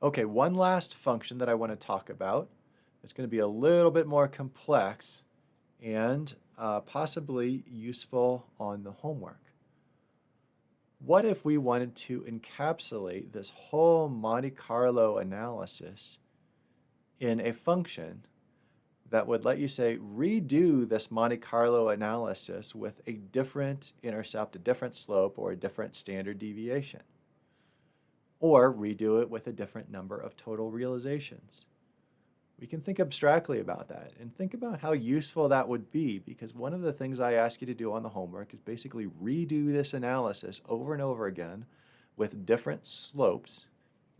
Okay, one last function that I want to talk about. It's going to be a little bit more complex and possibly useful on the homework. What if we wanted to encapsulate this whole Monte Carlo analysis in a function that would let you say, redo this Monte Carlo analysis with a different intercept, a different slope, or a different standard deviation? Or redo it with a different number of total realizations? We can think abstractly about that and think about how useful that would be, because one of the things I ask you to do on the homework is basically redo this analysis over and over again with different slopes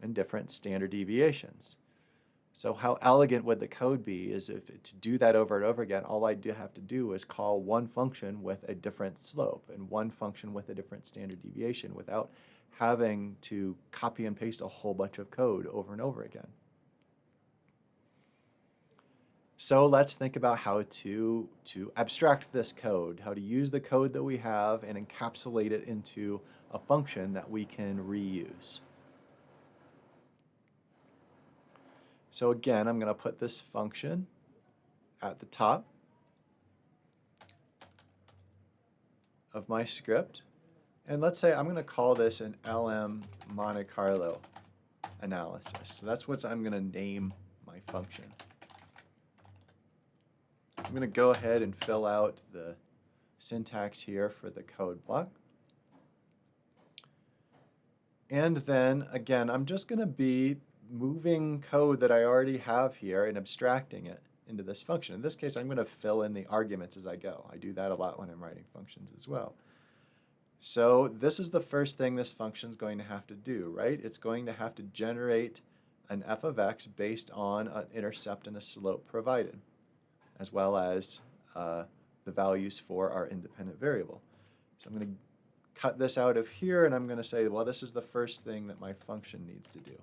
and different standard deviations. So how elegant would the code be is if to do that over and over again, all I do have to do is call one function with a different slope and one function with a different standard deviation without having to copy and paste a whole bunch of code over and over again. So let's think about how to abstract this code, how to use the code that we have and encapsulate it into a function that we can reuse. So again, I'm going to put this function at the top of my script. And let's say I'm going to call this an LM Monte Carlo analysis. So that's what I'm going to name my function. I'm going to go ahead and fill out the syntax here for the code block. And then, again, I'm just going to be moving code that I already have here and abstracting it into this function. In this case, I'm going to fill in the arguments as I go. I do that a lot when I'm writing functions as well. So this is the first thing this function is going to have to do, right? It's going to have to generate an f of x based on an intercept and a slope provided, as well as the values for our independent variable. So I'm going to cut this out of here, and I'm going to say, well, this is the first thing that my function needs to do.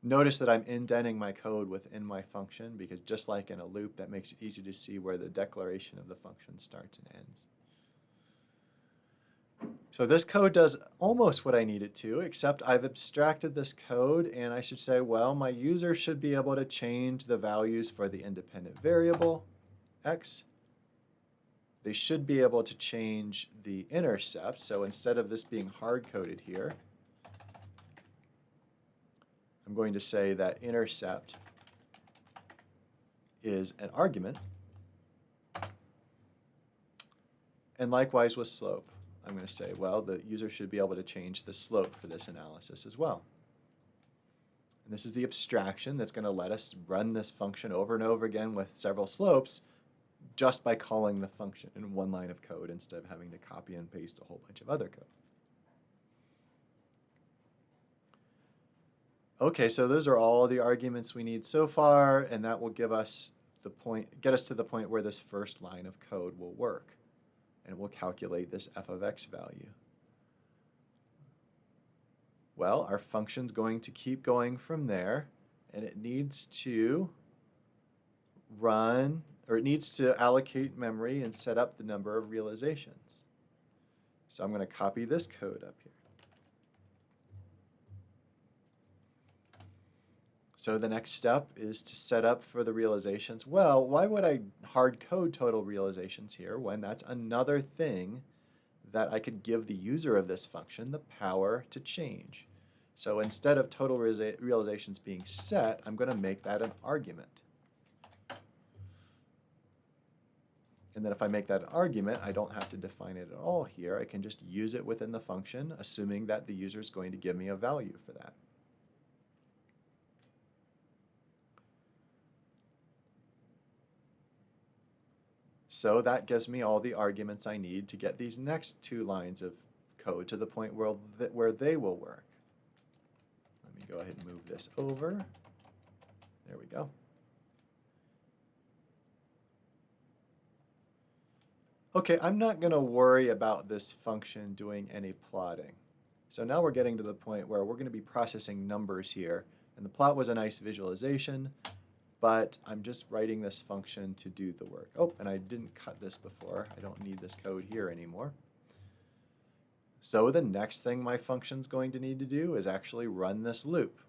Notice that I'm indenting my code within my function, because just like in a loop, that makes it easy to see where the declaration of the function starts and ends. So this code does almost what I need it to, except I've abstracted this code, and I should say, well, my user should be able to change the values for the independent variable, x. They should be able to change the intercept. So instead of this being hard-coded here, I'm going to say that intercept is an argument. And likewise with slope, I'm going to say, well, the user should be able to change the slope for this analysis as well. And this is the abstraction that's going to let us run this function over and over again with several slopes just by calling the function in one line of code instead of having to copy and paste a whole bunch of other code. Okay, so those are all the arguments we need so far, and that will give us get us to the point where this first line of code will work. And it will calculate this f of x value. Well, our function's going to keep going from there, and it needs to run, or it needs to allocate memory and set up the number of realizations. So I'm going to copy this code up here. So the next step is to set up for the realizations. Well, why would I hard code total realizations here when that's another thing that I could give the user of this function the power to change? So instead of total realizations being set, I'm going to make that an argument. And then if I make that an argument, I don't have to define it at all here. I can just use it within the function, assuming that the user is going to give me a value for that. So that gives me all the arguments I need to get these next two lines of code to the point where they will work. Let me go ahead and move this over. There we go. Okay, I'm not going to worry about this function doing any plotting. So now we're getting to the point where we're going to be processing numbers here. And the plot was a nice visualization, but I'm just writing this function to do the work. Oh, and I didn't cut this before. I don't need this code here anymore. So the next thing my function's going to need to do is actually run this loop.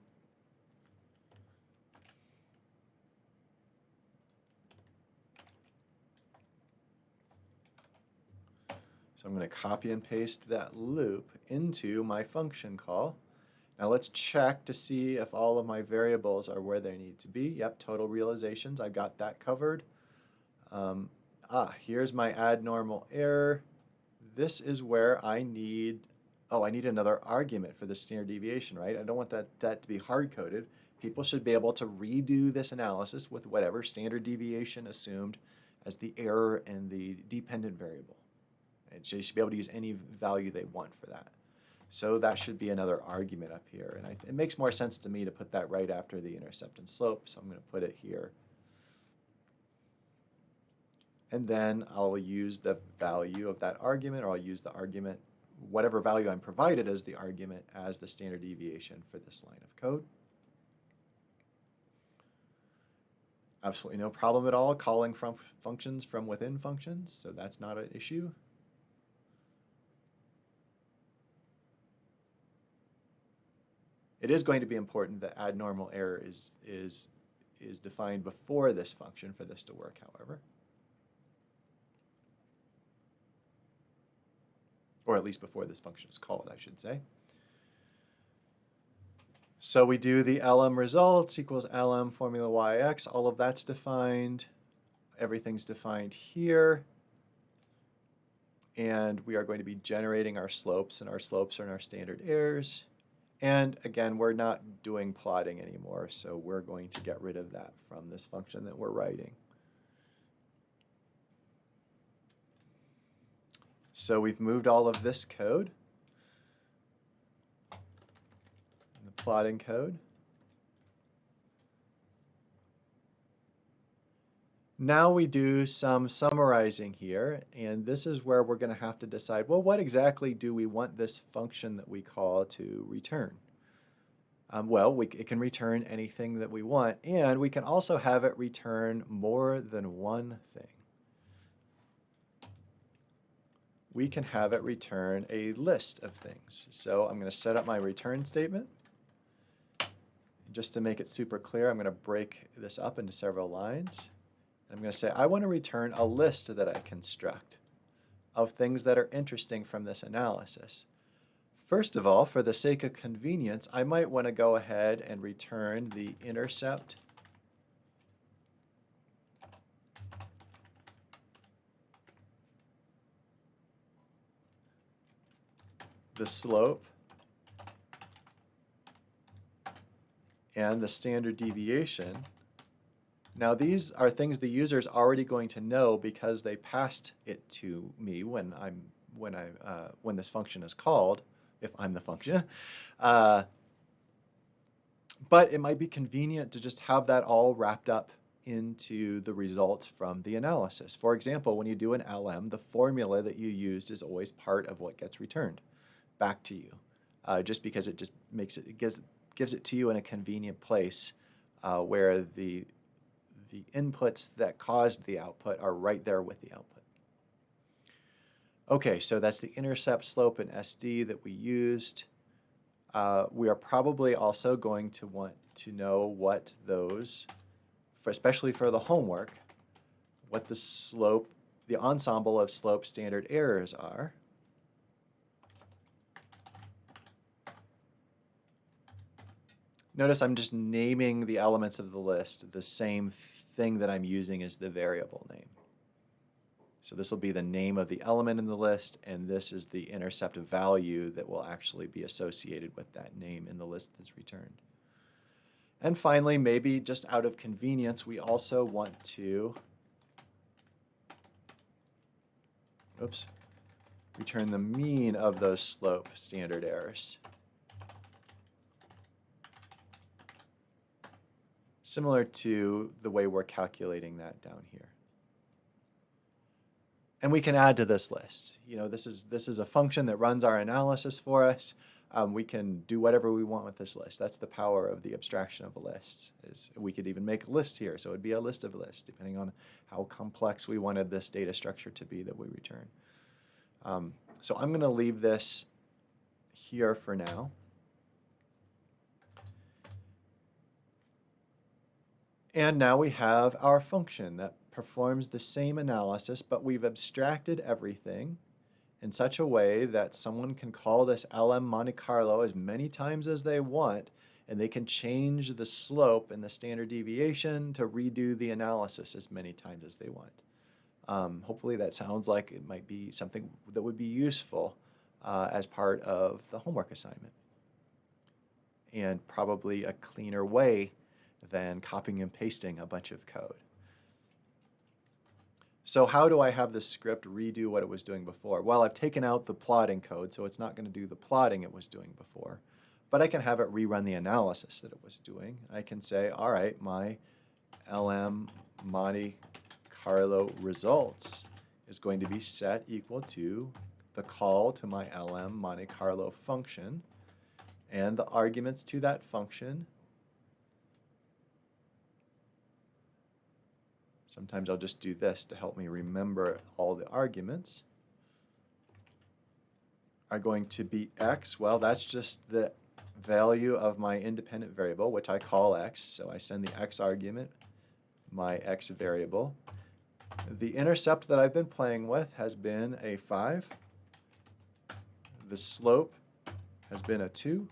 So I'm going to copy and paste that loop into my function call. Now let's check to see if all of my variables are where they need to be. Yep, total realizations, I've got that covered. Here's my add normal error. This is where I need another argument for the standard deviation, right? I don't want that to be hard-coded. People should be able to redo this analysis with whatever standard deviation assumed as the error and the dependent variable. They should be able to use any value they want for that. So that should be another argument up here. And it makes more sense to me to put that right after the intercept and slope, so I'm going to put it here. And then I'll use the value of that argument, or I'll use the argument, whatever value I'm provided as the argument, as the standard deviation for this line of code. Absolutely no problem at all calling from functions from within functions, so that's not an issue. It is going to be important that add normal error is defined before this function for this to work, however. Or at least before this function is called, I should say. So we do the lm results equals lm formula yx. All of that's defined. Everything's defined here. And we are going to be generating our slopes, and our slopes are in our standard errors. And again, we're not doing plotting anymore, so we're going to get rid of that from this function that we're writing. So we've moved all of this code, the plotting code. Now we do some summarizing here, and this is where we're going to have to decide, well, what exactly do we want this function that we call to return? It can return anything that we want, and we can also have it return more than one thing. We can have it return a list of things. So I'm going to set up my return statement. Just to make it super clear, I'm going to break this up into several lines. I'm going to say I want to return a list that I construct of things that are interesting from this analysis. First of all, for the sake of convenience, I might want to go ahead and return the intercept the slope and the standard deviation. Now these are things the user is already going to know because they passed it to me when this function is called, if I'm the function. But it might be convenient to just have that all wrapped up into the results from the analysis. For example, when you do an LM, the formula that you used is always part of what gets returned back to you, just because it just gives it to you in a convenient place where the inputs that caused the output are right there with the output. Okay, so that's the intercept, slope, and SD that we used. We are probably also going to want to know what those, especially for the homework, what the slope, the ensemble of slope standard errors are. Notice I'm just naming the elements of the list the same thing that I'm using as the variable name. So this will be the name of the element in the list, and this is the intercept value that will actually be associated with that name in the list that's returned. And finally, maybe just out of convenience, we also want to return the mean of those slope standard errors. Similar to the way we're calculating that down here. And we can add to this list. You know, this is a function that runs our analysis for us. We can do whatever we want with this list. That's the power of the abstraction of a list. Is we could even make a list here, so it would be a list of lists, depending on how complex we wanted this data structure to be that we return. So I'm going to leave this here for now. And now we have our function that performs the same analysis, but we've abstracted everything in such a way that someone can call this LM Monte Carlo as many times as they want, and they can change the slope and the standard deviation to redo the analysis as many times as they want. Hopefully that sounds like it might be something that would be useful as part of the homework assignment, and probably a cleaner way than copying and pasting a bunch of code. So how do I have this script redo what it was doing before? Well, I've taken out the plotting code, so it's not going to do the plotting it was doing before. But I can have it rerun the analysis that it was doing. I can say, all right, my LM Monte Carlo results is going to be set equal to the call to my LM Monte Carlo function, and the arguments to that function. Sometimes I'll just do this to help me remember all the arguments. Are going to be x. Well, that's just the value of my independent variable, which I call x. So I send the x argument, my x variable. The intercept that I've been playing with has been a 5. The slope has been a 2.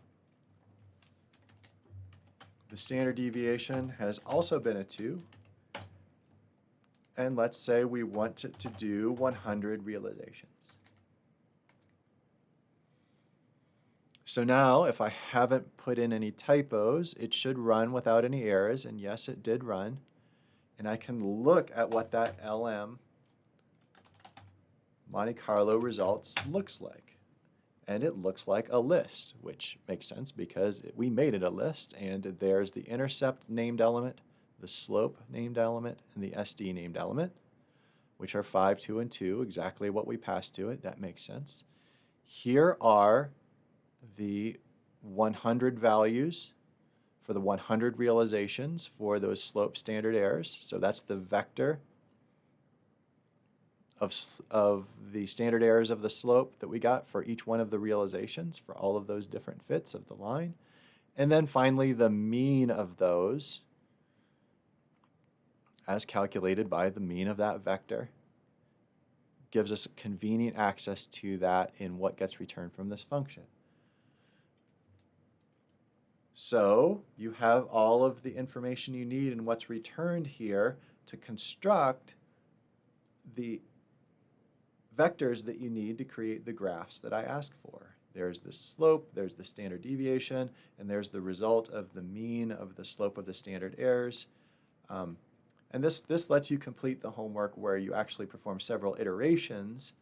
The standard deviation has also been a 2. And let's say we want it to do 100 realizations. So now, if I haven't put in any typos, it should run without any errors, and yes, it did run. And I can look at what that LM Monte Carlo results looks like. And it looks like a list, which makes sense because we made it a list, and there's the intercept named element, the slope named element, and the SD named element, which are 5, 2, and 2, exactly what we passed to it. That makes sense. Here are the 100 values for the 100 realizations for those slope standard errors. So that's the vector of the standard errors of the slope that we got for each one of the realizations for all of those different fits of the line. And then finally, the mean of those as calculated by the mean of that vector gives us convenient access to that in what gets returned from this function. So you have all of the information you need in what's returned here to construct the vectors that you need to create the graphs that I asked for. There's the slope, there's the standard deviation, and there's the result of the mean of the slope of the standard errors. And this lets you complete the homework where you actually perform several iterations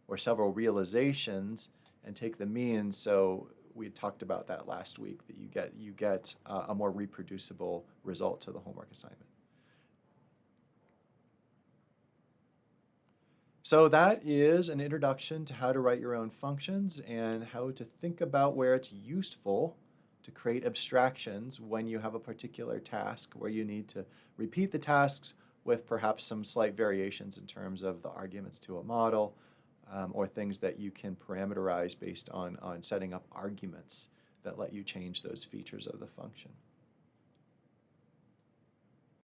or several realizations and take the mean. So we talked about that last week, that you get a more reproducible result to the homework assignment. So that is an introduction to how to write your own functions and how to think about where it's useful to create abstractions when you have a particular task where you need to repeat the tasks with perhaps some slight variations in terms of the arguments to a model, or things that you can parameterize based on setting up arguments that let you change those features of the function.